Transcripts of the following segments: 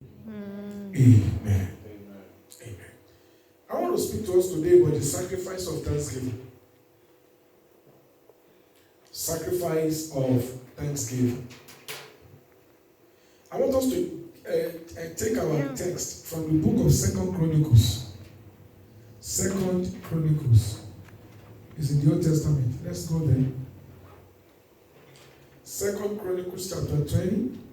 Amen. Amen. I want to speak to us today about the sacrifice of thanksgiving. Sacrifice of thanksgiving. I want us to take our text from the book of 2 Chronicles. 2 Chronicles is in the Old Testament. Let's go there. 2 Chronicles chapter 20.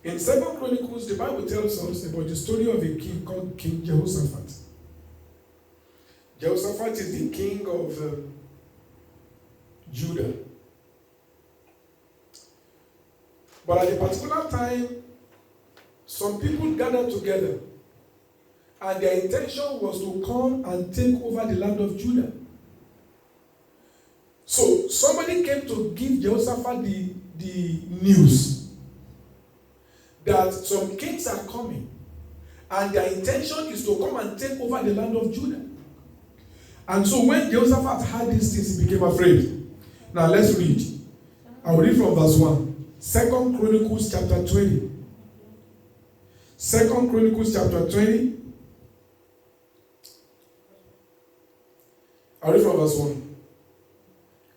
In 2 Chronicles, the Bible tells us about the story of a king called King Jehoshaphat. Jehoshaphat is the king of Judah. But at a particular time, some people gathered together, and their intention was to come and take over the land of Judah. So somebody came to give Jehoshaphat the news that some kings are coming, and their intention is to come and take over the land of Judah. And so when Jehoshaphat heard these things, he became afraid. Now let's read. I will read from verse 1. 2 Chronicles chapter 20. 2 Chronicles chapter 20. I'll read from verse 1.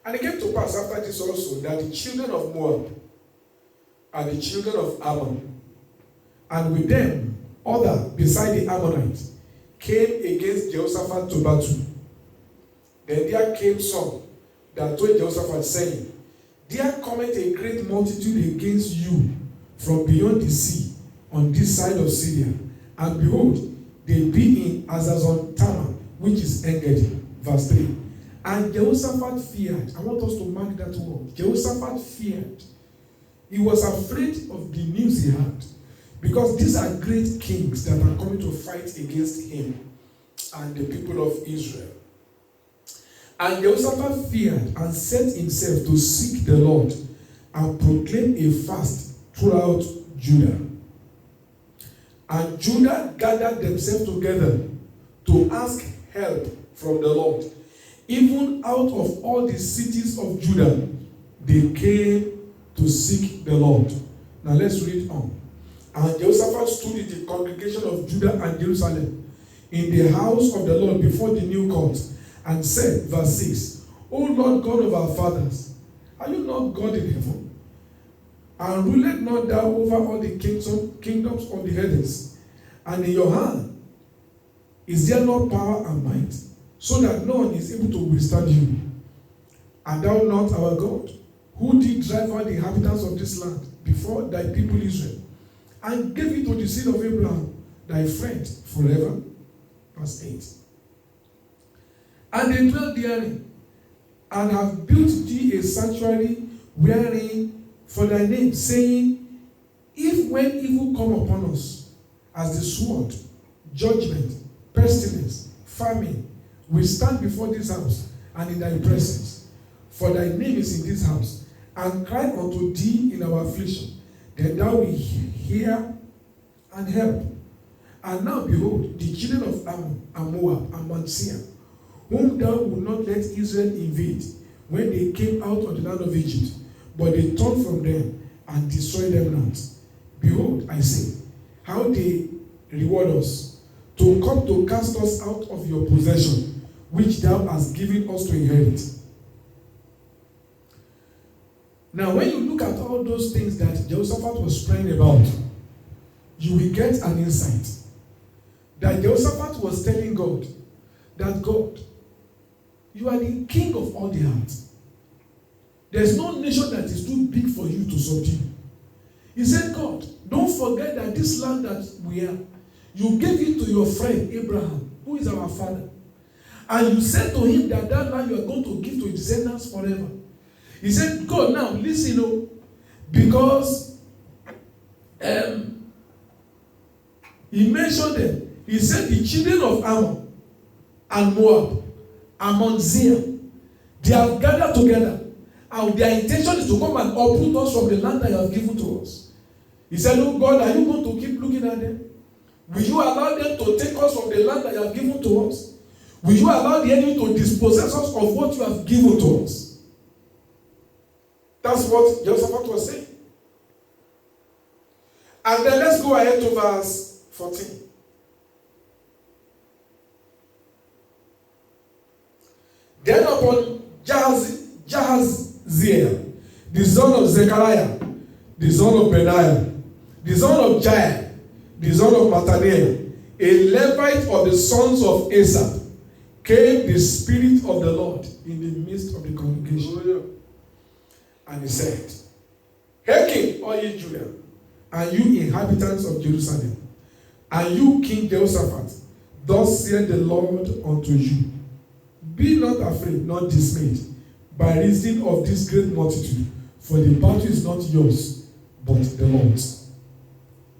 And it came to pass after this also that the children of Moab and the children of Ammon, and with them other beside the Ammonites, came against Jehoshaphat to battle. Then there came some that told Jehoshaphat, saying, There cometh a great multitude against you from beyond the sea on this side of Syria. And behold, they be in Hazazon Tamar, which is Engedi. Verse 3. And Jehoshaphat feared. I want us to mark that word. Jehoshaphat feared. He was afraid of the news he had, because these are great kings that are coming to fight against him and the people of Israel. And Jehoshaphat feared and set himself to seek the Lord and proclaim a fast throughout Judah. And Judah gathered themselves together to ask help from the Lord. Even out of all the cities of Judah, they came to seek the Lord. Now let's read on. And Jehoshaphat stood in the congregation of Judah and Jerusalem in the house of the Lord before the new court, and said, verse 6, O Lord God of our fathers, are you not God in heaven? And ruled not thou over all the kingdoms of the heavens? And in your hand is there not power and might, so that no one is able to withstand you? Art thou not our God, who did drive out the inhabitants of this land before thy people Israel, and gave it to the seed of Abraham, thy friend, forever? Verse 8. And they dwell therein, and have built thee a sanctuary wherein for thy name, saying, If when evil come upon us, as the sword, judgment, pestilence, famine, we stand before this house and in thy presence, for thy name is in this house, and cry unto thee in our affliction, then thou wilt hear and help. And now behold, the children of Ammon and Moab and Mount Seir, whom thou would not let Israel invade when they came out of the land of Egypt, but they turned from them and destroyed them not. Behold, I say, how they reward us, to come to cast us out of your possession, which thou hast given us to inherit. Now, when you look at all those things that Jehoshaphat was praying about, you will get an insight that Jehoshaphat was telling God that, God, you are the king of all the earth. There's no nation that is too big for you to subdue. He said, God, don't forget that this land that we are, you gave it to your friend Abraham, who is our father. And you said to him that land you are going to give to his descendants forever. He said, God, now listen, because he mentioned them. He said the children of Ammon and Moab and Mount Seir, they have gathered together, and their intention is to come and uproot us from the land that you have given to us. He said, oh God, are you going to keep looking at them? Will you allow them to take us from the land that you have given to us? Will you allow the enemy to dispossess us of what you have given to us? That's what Jehoshaphat was saying. And then let's go ahead to verse 14. Then upon Jahaziel, the son of Zechariah, the son of Benaiah, the son of Jael, the son of Mattaniah, a Levite of the sons of Asaph, came the Spirit of the Lord in the midst of the congregation. And he said, Hearken, all ye Judah, and you inhabitants of Jerusalem, and you King Jehoshaphat, thus saith the Lord unto you, be not afraid, not dismayed, by reason of this great multitude, for the battle is not yours, but the Lord's.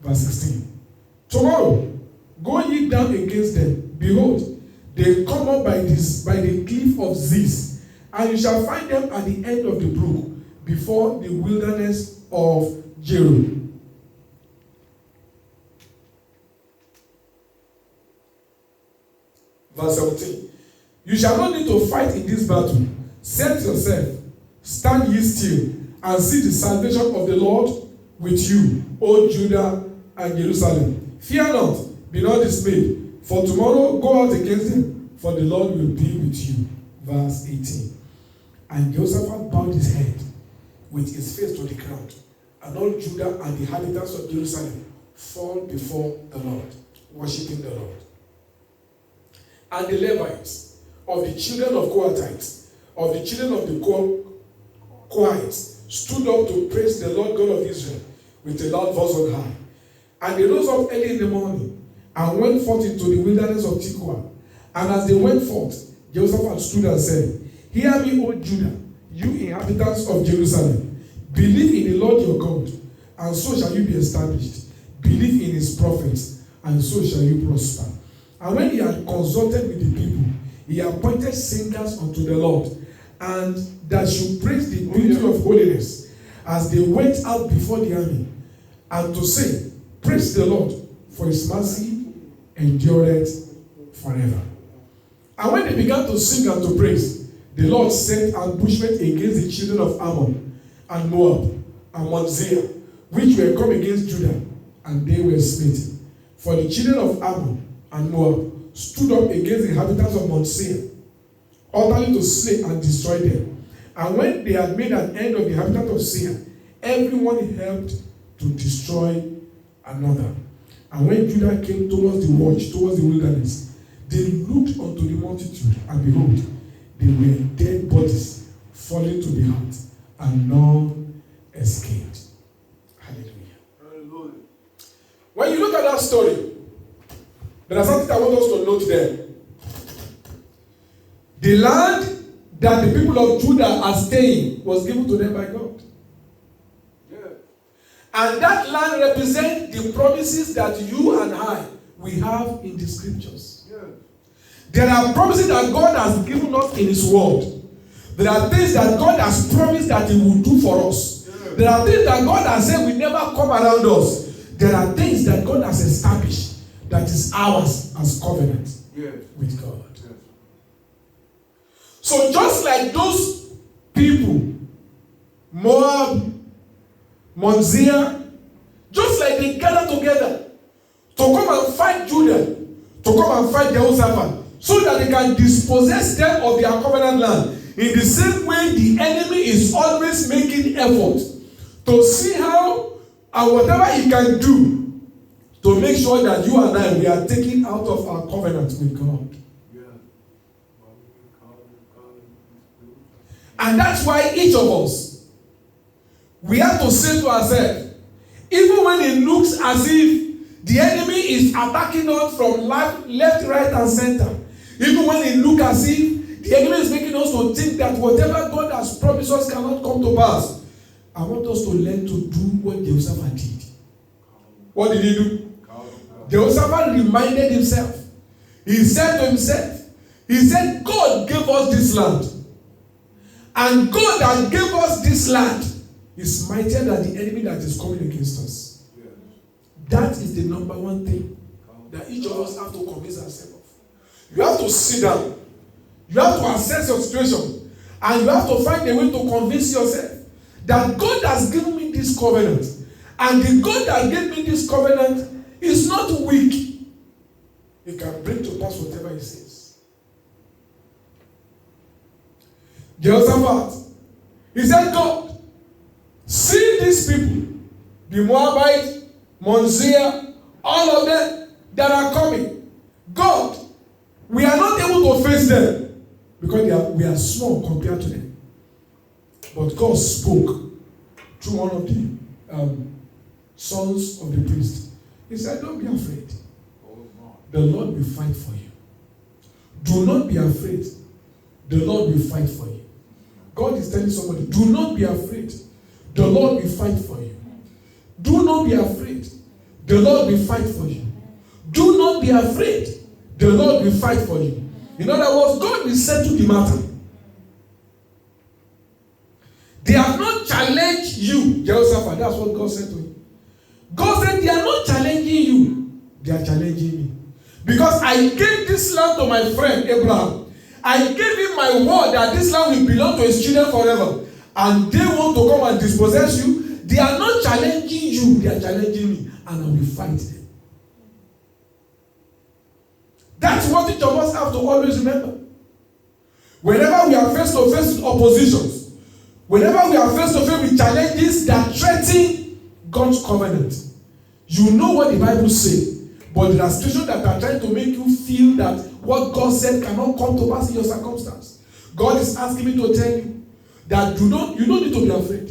Verse 16. Tomorrow, go ye down against them. Behold, they come up by the cliff of Ziz, and you shall find them at the end of the brook, before the wilderness of Jeruel. Verse 17. You shall not need to fight in this battle. Set yourself, stand ye still, and see the salvation of the Lord with you, O Judah and Jerusalem. Fear not, be not dismayed, for tomorrow go out against them, for the Lord will be with you. Verse 18. And Jehoshaphat bowed his head with his face to the ground, and all Judah and the inhabitants of Jerusalem fall before the Lord, worshiping the Lord. And the Levites, of the children of Kohathites, of the children of the Kohathites, stood up to praise the Lord God of Israel with a loud voice on high. And they rose up early in the morning and went forth into the wilderness of Tekoa. And as they went forth, Jehoshaphat stood and said, Hear me, O Judah, you inhabitants of Jerusalem. Believe in the Lord your God, and so shall you be established. Believe in his prophets, and so shall you prosper. And when he had consulted with the people, he appointed singers unto the Lord, and that should praise the beauty of holiness, as they went out before the army, and to say, Praise the Lord, for his mercy endureth forever. And when they began to sing and to praise, the Lord sent ambushment against the children of Ammon and Moab and Mount Seir, which were come against Judah, and they were smitten. For the children of Ammon and Moab stood up against the inhabitants of Mount Seir, utterly to slay and destroy them. And when they had made an end of the inhabitants of Seir, everyone helped to destroy another. And when Judah came towards the watch, towards the wilderness, they looked unto the multitude, and behold, they were dead bodies falling to the earth, and none escaped. Hallelujah. Hallelujah. When you look at that story, there are something I want us to note there. The land that the people of Judah are staying was given to them by God. Yeah. And that land represents the promises that you and I, we have in the scriptures. Yeah. There are promises that God has given us in his word. There are things that God has promised that he will do for us. Yeah. There are things that God has said will never come around us. There are things that God has established that is ours as covenant with God. Yes. So just like those people, Moab, Mount Seir, just like they gather together to come and fight Judah, to come and fight Jehoshaphat, so that they can dispossess them of their covenant land. In the same way, the enemy is always making effort to see how and whatever he can do to make sure that you and I, we are taken out of our covenant with God. Yeah. And that's why each of us, we have to say to ourselves, even when it looks as if the enemy is attacking us from left, right, and center, even when it looks as if the enemy is making us to think that whatever God has promised us cannot come to pass, I want us to learn to do what Jehoshaphat did. What did he do? Jehoshaphat reminded himself. He said to himself, he said, God gave us this land. And God that gave us this land is mightier than the enemy that is coming against us. Yes. That is the number one thing. that each of us have to convince ourselves of. You have to sit down. You have to assess your situation. And you have to find a way to convince yourself that God has given me this covenant. And the God that gave me this covenant is not weak. He can bring to pass whatever he says. Jehoshaphat, he said, God, see these people, the Moabites, Mount Seir, all of them that are coming. God, we are not able to face them because we are small compared to them. But God spoke through one of the sons of the priest. He said, don't be afraid. The Lord will fight for you. Do not be afraid. The Lord will fight for you. God is telling somebody, do not be afraid. The Lord will fight for you. Do not be afraid. The Lord will fight for you. Do not be afraid. The Lord will fight for you. In other words, God will settle the matter. They have not challenged you, Jehoshaphat. That's what God said to him. God said, they are not challenging you. They are challenging me. Because I gave this land to my friend Abraham. I gave him my word that this land will belong to his children forever. And they want to come and dispossess you. They are not challenging you. They are challenging me. And I will fight them. That's what each of us have to always remember. Whenever we are face to face with oppositions, whenever we are face to face with challenges that threaten God's covenant, you know what the Bible says. But there are situations that are trying to make you feel that what God said cannot come to pass in your circumstance. God is asking me to tell you that you don't need to be afraid.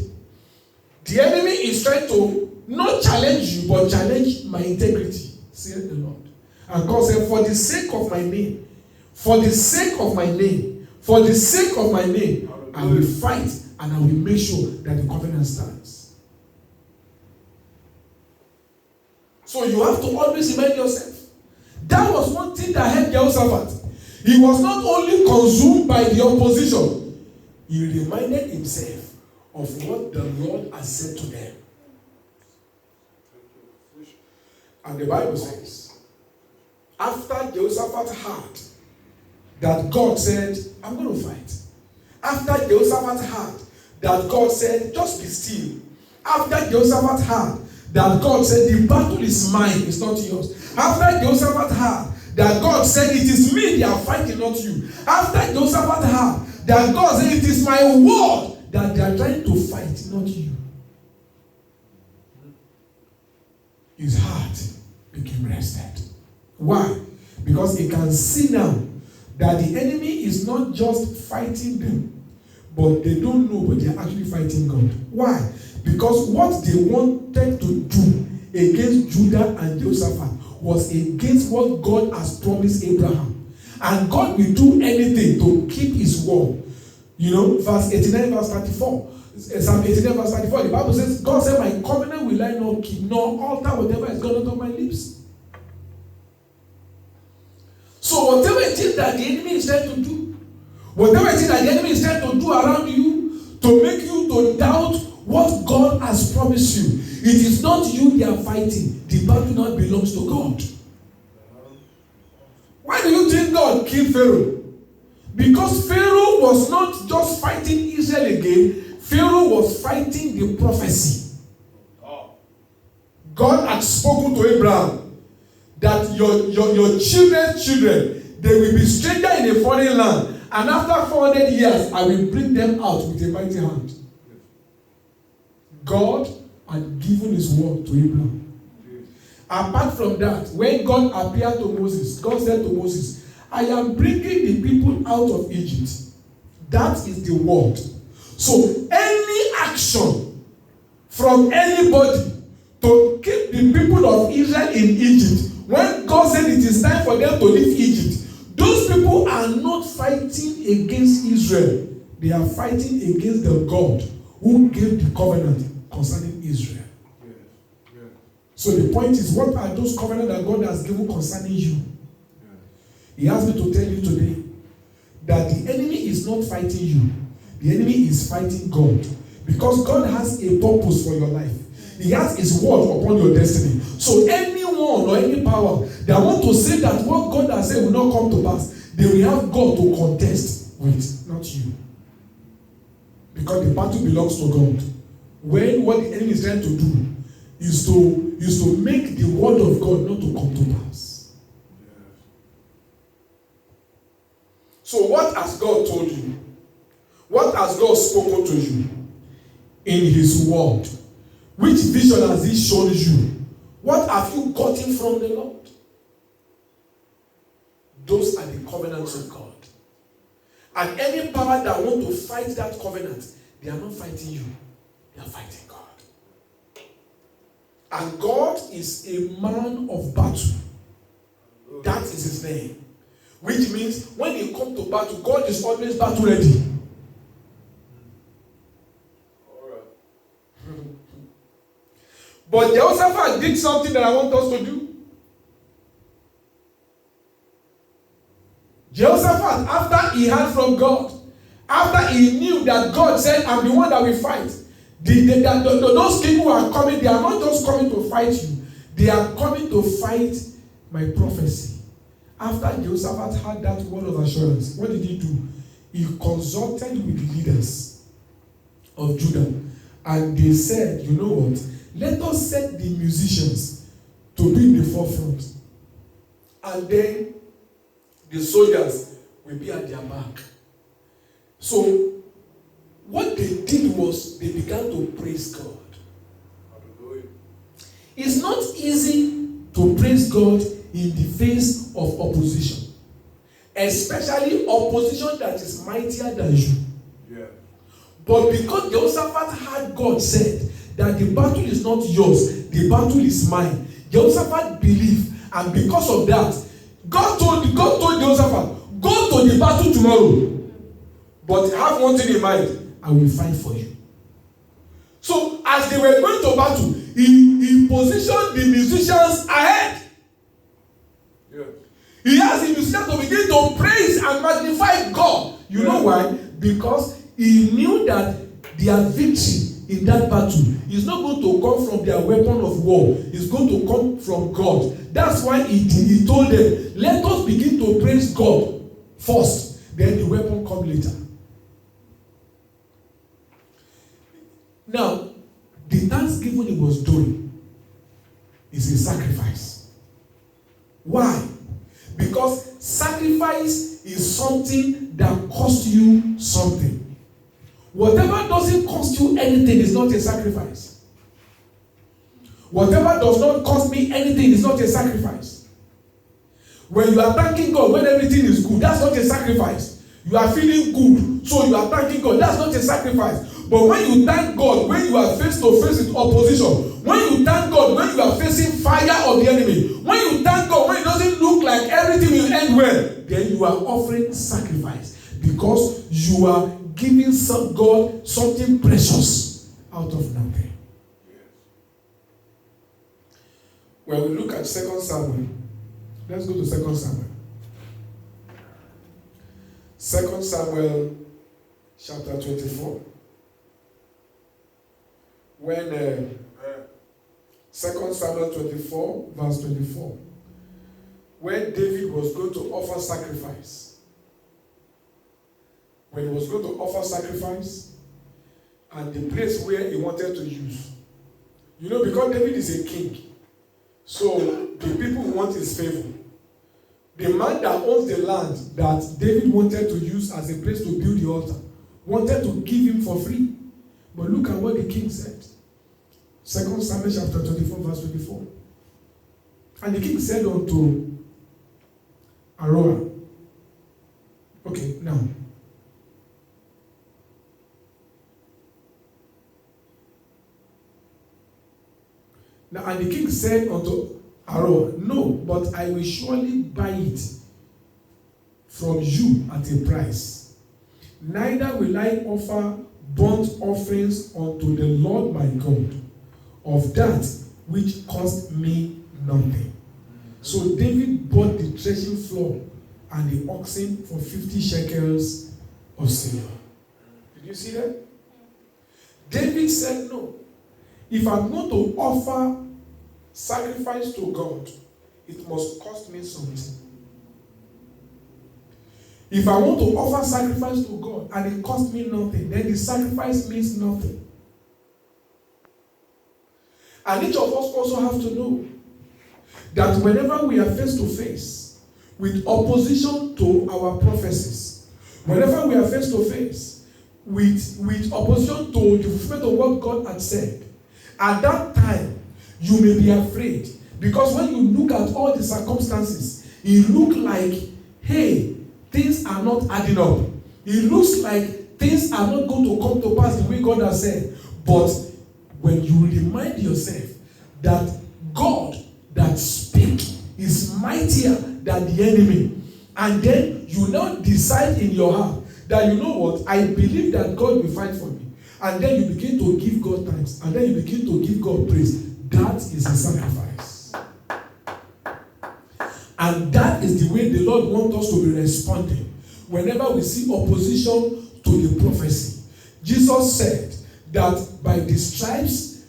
The enemy is trying to not challenge you, but challenge my integrity, saith the Lord. And God said, for the sake of my name, for the sake of my name, for the sake of my name, I will fight and I will make sure that the covenant stands. So you have to always remind yourself. That was one thing that helped Jehoshaphat. He was not only consumed by the opposition, he reminded himself of what the Lord has said to them. And the Bible says, after Jehoshaphat heard that God said, I'm going to fight. After Jehoshaphat heard that God said, just be still. After Jehoshaphat heard that God said, the battle is mine, it's not yours. After Jehoshaphat heard that God said, it is me they are fighting, not you. After Jehoshaphat heard that God said, it is my word that they are trying to fight, not you. His heart became rested. Why? Because he can see now that the enemy is not just fighting them, but they don't know, but they are actually fighting God. Why? Because what they wanted to do against Judah and Jehoshaphat was against what God has promised Abraham. And God will do anything to keep his word. You know, verse 89, verse 34. Psalm 89, verse 34. The Bible says, God said, my covenant will I not keep, nor alter whatever is gone out of my lips. So whatever it is that the enemy is trying to do, whatever it is that the enemy is trying to do around you to make you to doubt what God has promised you, it is not you they are fighting. The battle now belongs to God. Why do you think God killed Pharaoh? Because Pharaoh was not just fighting Israel again. Pharaoh was fighting the prophecy. God had spoken to Abraham that your children's children, they will be strangers in a foreign land. And after 400 years, I will bring them out with a mighty hand. God had given his word to Abraham. Apart from that, when God appeared to Moses, God said to Moses, I am bringing the people out of Egypt. That is the word. So any action from anybody to keep the people of Israel in Egypt, when God said it is time for them to leave Egypt, those people are not fighting against Israel. They are fighting against the God who gave the covenant concerning Israel. So the point is, what are those covenants that God has given concerning you? He asked me to tell you today that the enemy is not fighting you. The enemy is fighting God. Because God has a purpose for your life. He has his word upon your destiny. So anyone anyone or any power that want to say that what God has said will not come to pass, they will have God to contest with, not you. Because the battle belongs to God. When what the enemy is trying to do is to make the word of God not to come to pass. So what has God told you? What has God spoken to you in His word? Which vision has He shown you? What have you gotten from the Lord? Those are the covenants of God. And any power that want to fight that covenant, they are not fighting you. They are fighting God. And God is a man of battle. That is His name. Which means when He comes to battle, God is always battle ready. But Jehoshaphat did something that I want us to do. Jehoshaphat, after he heard from God, after he knew that God said, I'm the one that will fight, those people who are coming, they are not just coming to fight you, they are coming to fight my prophecy. After Jehoshaphat had that word of assurance, what did he do? He consulted with the leaders of Judah, and they said, you know what? Let us set the musicians to be in the forefront, and then the soldiers will be at their back. So what they did was they began to praise God. It's not easy to praise God in the face of opposition, especially opposition that is mightier than you. Yeah. But because Jehoshaphat had God said that the battle is not yours, the battle is mine, Jehoshaphat believed, and because of that, God told Jehoshaphat, go to the battle tomorrow, but have one thing in mind, I will fight for you. So as they were going to battle, he positioned the musicians ahead. Yeah. He asked the musicians to begin to praise and magnify God. You know why? Because he knew that their victory in that battle is not going to come from their weapon of war. It's going to come from God. That's why he told them, let us begin to praise God first, then the weapon come later. Now, the thanksgiving he was doing is a sacrifice. Why? Because sacrifice is something that costs you something. Whatever doesn't cost you anything is not a sacrifice. Whatever does not cost me anything is not a sacrifice. When you are thanking God when everything is good, that's not a sacrifice. You are feeling good, so you are thanking God. That's not a sacrifice. But when you thank God, when you are face to face with opposition, when you thank God, when you are facing fire of the enemy, when you thank God, when it doesn't look like everything will end well, then you are offering sacrifice because you are giving God something precious out of nothing. When we look at 2 Samuel, let's go to 2 Samuel. 2 Samuel chapter 24. When 2 Samuel 24, verse 24, when David was going to offer sacrifice, when he was going to offer sacrifice, and the place where he wanted to use, you know, because David is a king, so the people want his favor. The man that owns the land that David wanted to use as a place to build the altar wanted to give him for free. But look at what the king said. 2 Samuel chapter 24, verse 24. And the king said unto Aroah, okay, now. And the king said unto Aroah, no, but I will surely buy it from you at a price. Neither will I offer burnt offerings unto the Lord my God of that which cost me nothing. So David bought the threshing floor and the oxen for 50 shekels of silver. Did you see that? David said, no. If I'm going to offer sacrifice to God, it must cost me something. If I want to offer sacrifice to God and it costs me nothing, then the sacrifice means nothing. And each of us also have to know that whenever we are face to face with opposition to our prophecies, whenever we are face to face with opposition to the fulfillment of what God had said, at that time you may be afraid, because when you look at all the circumstances, it looks like, hey, things are not adding up. It looks like things are not going to come to pass the way God has said. But when you remind yourself that God that speaks is mightier than the enemy, and then you now decide in your heart that, you know what, I believe that God will fight for me, and then you begin to give God thanks, and then you begin to give God praise, that is a sacrifice. And that is the way the Lord wants us to be responding whenever we see opposition to the prophecy. Jesus said that by the stripes,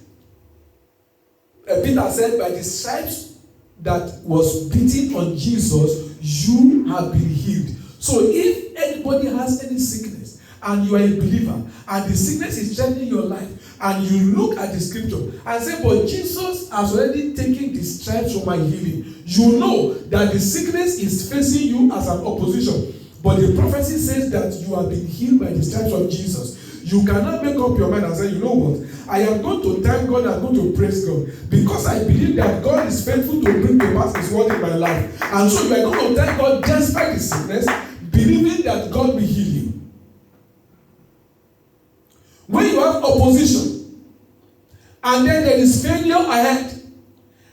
Peter said, by the stripes that was beaten on Jesus, you have been healed. So if anybody has any sickness and you are a believer and the sickness is threatening your life, and you look at the scripture and say, but Jesus has already taken the stripes for my healing, you know that the sickness is facing you as an opposition. But the prophecy says that you have been healed by the stripes of Jesus. You cannot make up your mind and say, you know what, I am going to thank God, I'm going to praise God, because I believe that God is faithful to bring to pass His word in my life. And so you are going to thank God despite the sickness, believing that God will heal you. When you have opposition, and then there is failure ahead,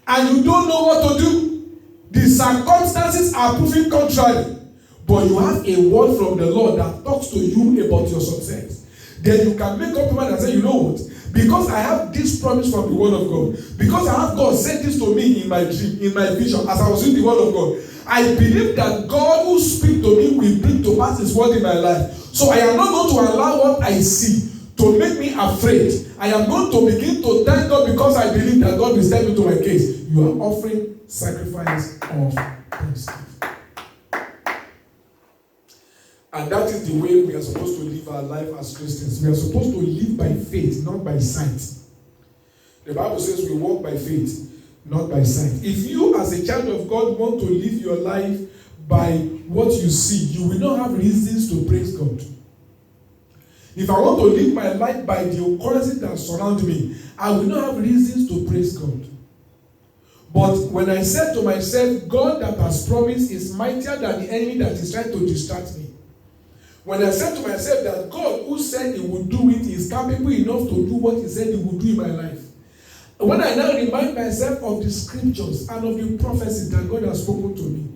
and you don't know what to do, the circumstances are proving contrary, but you have a word from the Lord that talks to you about your success, then you can make up your mind and say, you know what, because I have this promise from the word of God, because I have God said this to me in my dream, in my vision, as I was in the word of God, I believe that God who speaks to me will bring to pass His word in my life. So I am not going to allow what I see to make me afraid. I am going to begin to thank God because I believe that God will step into my case. You are offering sacrifice of thanksgiving. And that is the way we are supposed to live our life as Christians. We are supposed to live by faith, not by sight. The Bible says we walk by faith, not by sight. If you as a child of God want to live your life by what you see, you will not have reasons to praise God. If I want to live my life by the occurrences that surround me, I will not have reasons to praise God. But when I said to myself, God that has promised is mightier than the enemy that is trying to distract me. When I said to myself that God who said He would do it is capable enough to do what He said He would do in my life. When I now remind myself of the scriptures and of the prophecies that God has spoken to me,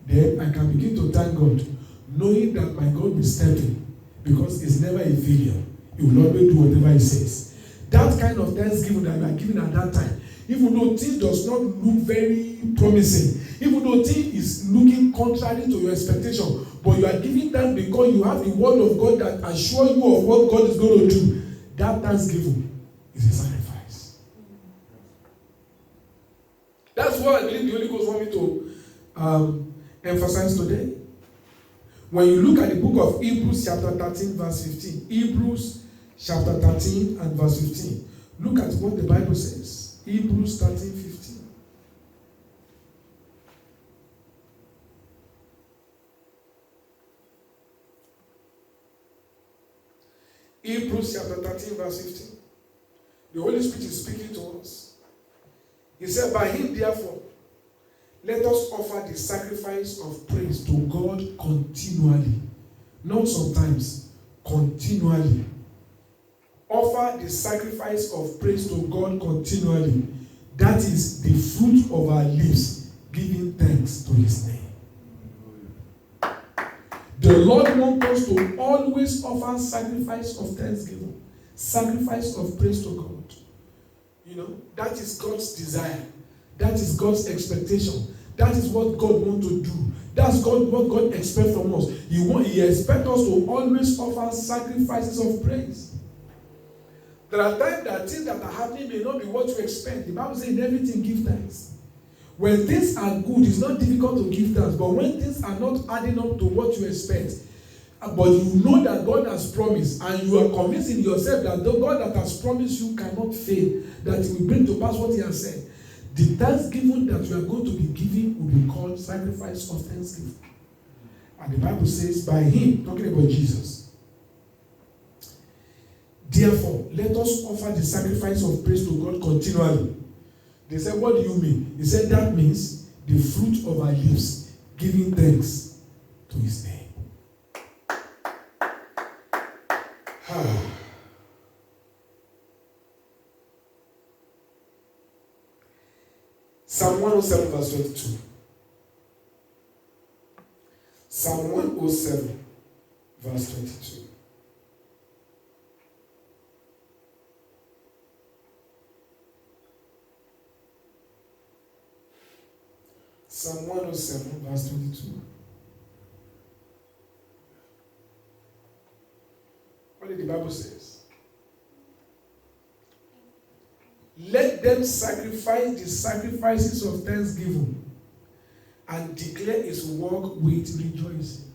then I can begin to thank God, knowing that my God will step in. Because He's never a failure. He will always do whatever He says. That kind of thanksgiving that you are giving at that time, even though things does not look very promising, even though things is looking contrary to your expectation, but you are giving that because you have the word of God that assures you of what God is going to do, that thanksgiving is a sacrifice. That's what I believe the Holy Ghost wants me to emphasize today. When you look at the book of Hebrews chapter 13 verse 15, Hebrews chapter 13 and verse 15, look at what the Bible says. Hebrews 13, 15. Hebrews chapter 13 verse 15. The Holy Spirit is speaking to us. He said, by Him therefore, let us offer the sacrifice of praise to God continually. Not sometimes, continually. Offer the sacrifice of praise to God continually. That is the fruit of our lips, giving thanks to His name. The Lord wants us to always offer sacrifice of thanksgiving, sacrifice of praise to God. You know, that is God's desire. That is God's expectation. That is what God wants to do. That's what God expects from us. He expects us to always offer sacrifices of praise. There are times that things that are happening may not be what you expect. The Bible says in everything give thanks. When things are good, it's not difficult to give thanks. But when things are not adding up to what you expect, but you know that God has promised, and you are convinced in yourself that the God that has promised you cannot fail, that He will bring to pass what He has said, the thanksgiving that you are going to be giving will be called sacrifice of thanksgiving. And the Bible says, by Him, talking about Jesus, therefore, let us offer the sacrifice of praise to God continually. They said, what do you mean? He said, that means the fruit of our lips, giving thanks to His name. Psalm 107 verse 22. Psalm 107 verse 22. Psalm 107 verse 22. What did the Bible says? Let them sacrifice the sacrifices of thanksgiving and declare His work with rejoicing.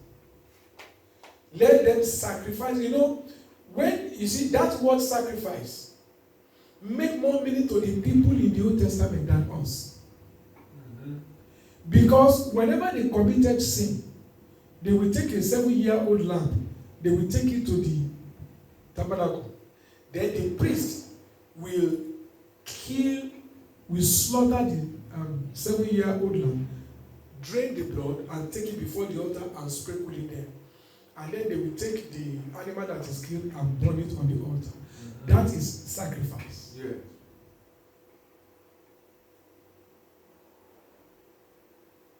Let them sacrifice. You know, when you see that word sacrifice, make more meaning to the people in the Old Testament than us. Because whenever they committed sin, they will take a 7-year-old lamb, they will take it to the tabernacle. Then the priest will slaughter the 7-year-old lamb, drain the blood, and take it before the altar and sprinkle it there. And then they will take the animal that is killed and burn it on the altar. That is sacrifice. Yeah.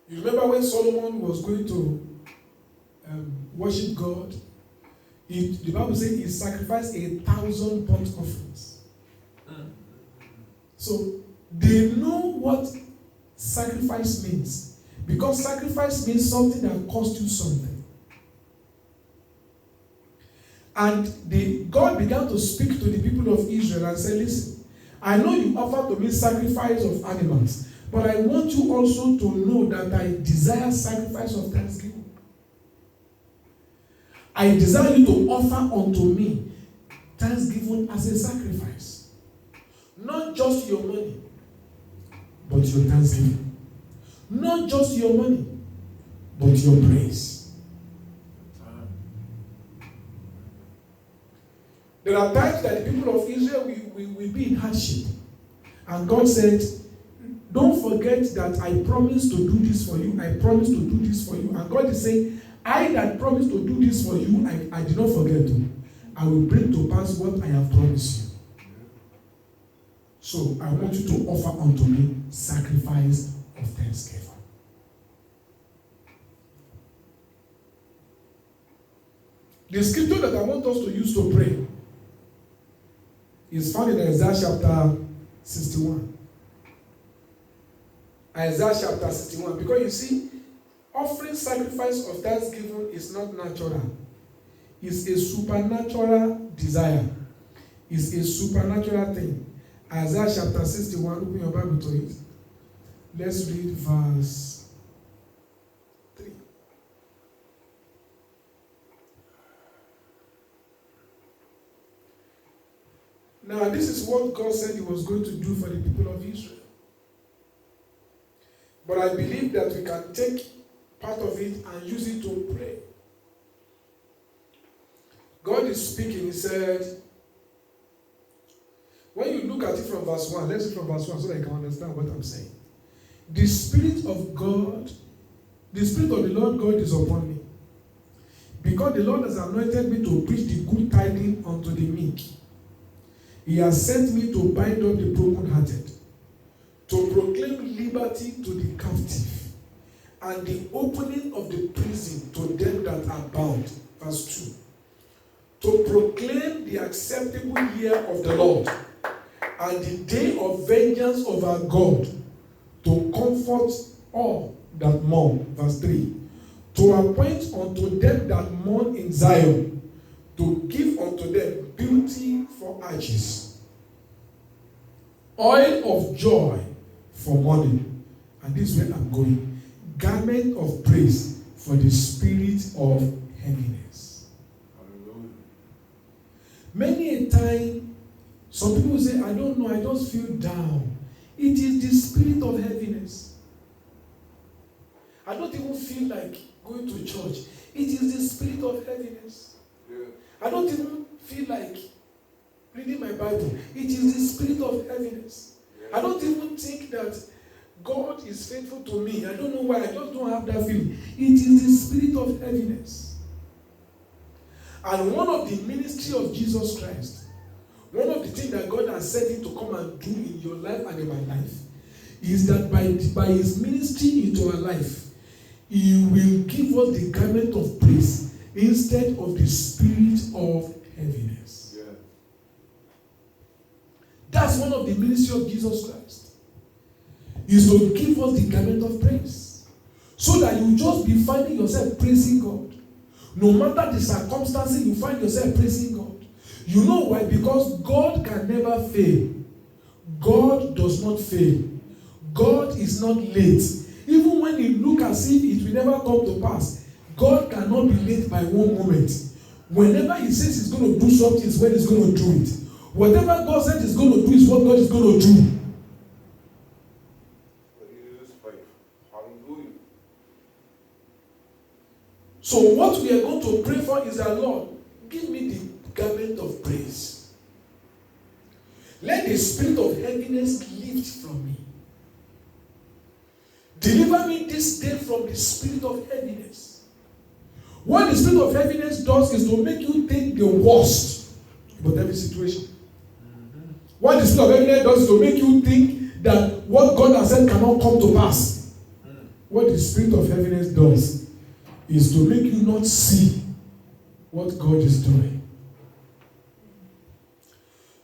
You remember when Solomon was going to worship God? The Bible says he sacrificed 1,000 burnt offerings. So they know what sacrifice means, because sacrifice means something that costs you something. And God began to speak to the people of Israel and said, listen, I know you offer to me sacrifice of animals, but I want you also to know that I desire sacrifice of thanksgiving. I desire you to offer unto me thanksgiving as a sacrifice. Not just your money, but your thanksgiving. Not just your money, but your praise. There are times that the people of Israel will be in hardship. And God said, don't forget that I promised to do this for you. I promised to do this for you. And God is saying, I that promised to do this for you, I did not forget to. I will bring to pass what I have promised you. So I want you to offer unto me sacrifice of thanksgiving. The scripture that I want us to use to pray is found in Isaiah chapter 61. Isaiah chapter 61. Because you see, offering sacrifice of thanksgiving is not natural. It's a supernatural desire. It's a supernatural thing. Isaiah chapter 61, open your Bible to it. Let's read verse 3. Now, this is what God said He was going to do for the people of Israel. But I believe that we can take part of it and use it to pray. God is speaking. He said, when you look at it from verse 1, let's read from verse 1 so that you can understand what I'm saying. The Spirit of God, the Spirit of the Lord God is upon me, because the Lord has anointed me to preach the good tidings unto the meek. He has sent me to bind up the brokenhearted, to proclaim liberty to the captive, and the opening of the prison to them that are bound. Verse 2. To proclaim the acceptable year of the Lord, and the day of vengeance of our God, to comfort all that mourn. Verse 3. To appoint unto them that mourn in Zion, to give unto them beauty for ashes, Oil of joy for mourning. And this is where I'm going. Garment of praise for the spirit of heaviness. Hallelujah. Many a time, some people say, I don't know, I just feel down. It is the spirit of heaviness. I don't even feel like going to church. It is the spirit of heaviness. Yeah. I don't even feel like reading my Bible. It is the spirit of heaviness. Yeah. I don't even think that God is faithful to me. I don't know why. I just don't have that feeling. It is the spirit of heaviness. And one of the ministry of Jesus Christ, one of the things that God has set him to come and do in your life and in my life, is that by his ministry into our life, he will give us the garment of praise instead of the spirit of heaviness. Yeah. That's one of the ministry of Jesus Christ. Is to give us the garment of praise. So that you just be finding yourself praising God. No matter the circumstances, you find yourself praising God. You know why? Because God can never fail. God does not fail. God is not late. Even when it looks as if it will never come to pass, God cannot be late by one moment. Whenever he says he's going to do something, is when he's going to do it. Whatever God said he's going to do is what God is going to do. Hallelujah. So what we are going to pray for is that, Lord, give me the garment of praise. Let the spirit of heaviness lift from me. Deliver me this day from the spirit of heaviness. What the spirit of heaviness does is to make you think the worst about every situation. Mm-hmm. What the spirit of heaviness does is to make you think that what God has said cannot come to pass. Mm. What the spirit of heaviness does is to make you not see what God is doing.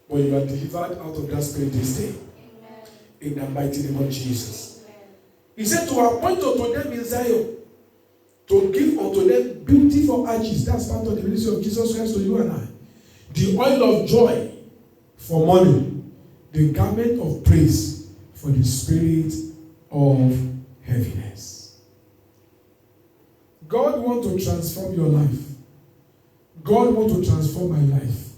But you are delivered out of that spirit this day. Amen. In the mighty name of Jesus. He said to appoint unto them in Zion, to give unto them beautiful arches. That's part of the ministry of Jesus Christ to you and I. The oil of joy for mourning. The garment of praise for the spirit of heaviness. God wants to transform your life. God wants to transform my life.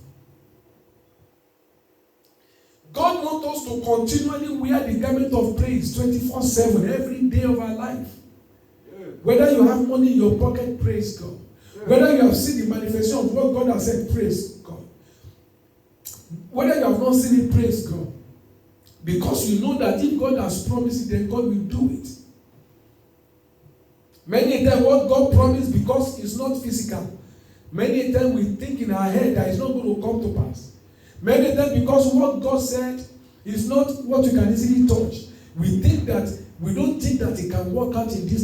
God wants us to continually wear the garment of praise 24/7 every day of our life. Yeah. Whether you have money in your pocket, praise God. Yeah. Whether you have seen the manifestation of what God has said, praise God. Whether you have not seen it, praise God. Because you know that if God has promised it, then God will do it. Many times what God promised, because it's not physical, many times we think in our head that it's not going to come to pass. Many times because what God said is not what you can easily touch. We don't think that it can work out in this